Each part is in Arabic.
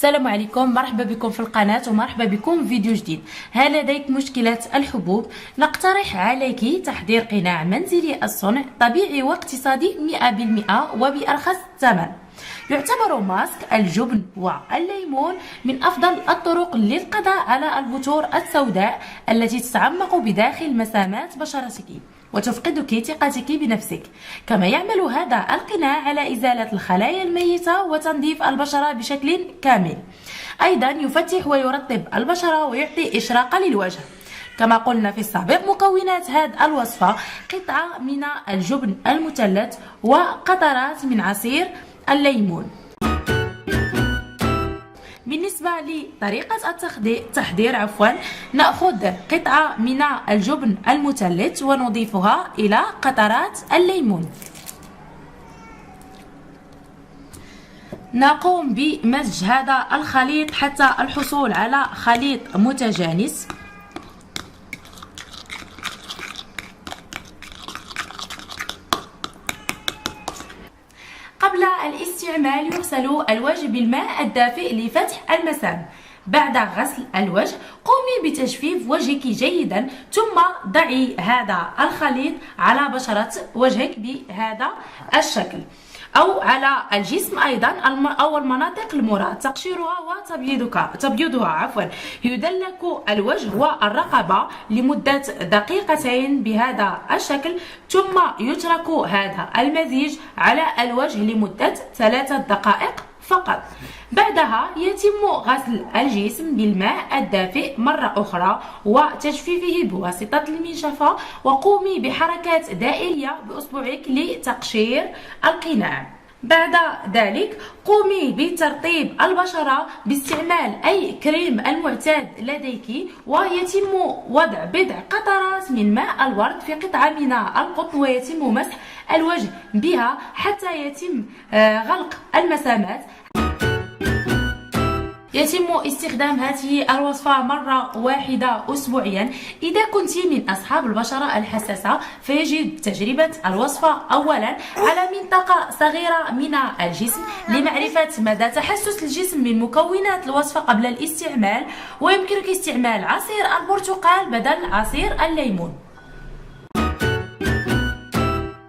السلام عليكم، مرحبا بكم في القناة ومرحبا بكم في فيديو جديد. هل لديك مشكلة الحبوب؟ نقترح عليك تحضير قناع منزلي الصنع طبيعي واقتصادي 100% وبأرخص ثمن. يعتبر ماسك الجبن والليمون من أفضل الطرق للقضاء على البثور السوداء التي تتعمق بداخل مسامات بشرتك وتفقدك ثقتك بنفسك. كما يعمل هذا القناع على إزالة الخلايا الميتة وتنظيف البشرة بشكل كامل. أيضا يفتح ويرطب البشرة ويعطي إشراقة للوجه. كما قلنا في السابق، مكونات هذه الوصفة قطعة من الجبن المثلث وقطرات من عصير الليمون. بالنسبة لطريقة التحضير نأخذ قطعة من الجبن المثلث ونضيفها إلى قطرات الليمون. نقوم بمزج هذا الخليط حتى الحصول على خليط متجانس. قبل الاستعمال يغسل الوجه بالماء الدافئ لفتح المسام. بعد غسل الوجه قومي بتجفيف وجهك جيدا، ثم ضعي هذا الخليط على بشرة وجهك بهذا الشكل أو على الجسم أيضا أو المناطق المراد تقشيرها وتبييضها. يدلك الوجه والرقبة لمدة دقيقتين بهذا الشكل، ثم يترك هذا المزيج على الوجه لمدة 3 دقائق فقط. بعدها يتم غسل الجسم بالماء الدافئ مرة أخرى وتجفيفه بواسطة المنشفة، وقومي بحركات دائرية بأصبعك لتقشير القناع. بعد ذلك قومي بترطيب البشرة باستعمال أي كريم المعتاد لديك، ويتم وضع بضع قطرات من ماء الورد في قطعة من القطن ويتم مسح الوجه بها حتى يتم غلق المسامات. يتم استخدام هذه الوصفة مرة واحدة أسبوعيا. إذا كنت من أصحاب البشرة الحساسة فيجب تجربة الوصفة أولا على منطقة صغيرة من الجسم لمعرفة مدى تحسس الجسم من مكونات الوصفة قبل الاستعمال، ويمكنك استعمال عصير البرتقال بدل عصير الليمون.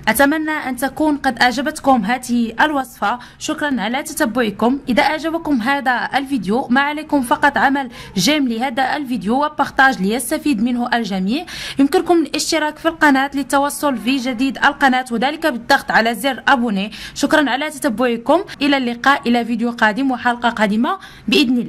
أتمنى أن تكون قد أعجبتكم هذه الوصفة. شكرا على تتبعكم. إذا أعجبكم هذا الفيديو ما عليكم فقط عمل جيم لهذا الفيديو وبارتاج ليستفيد منه الجميع. يمكنكم الاشتراك في القناة للتوصل في جديد القناة وذلك بالضغط على زر أبوني. شكرا على تتبعكم. إلى اللقاء، إلى فيديو قادم وحلقة قادمة بإذن الله.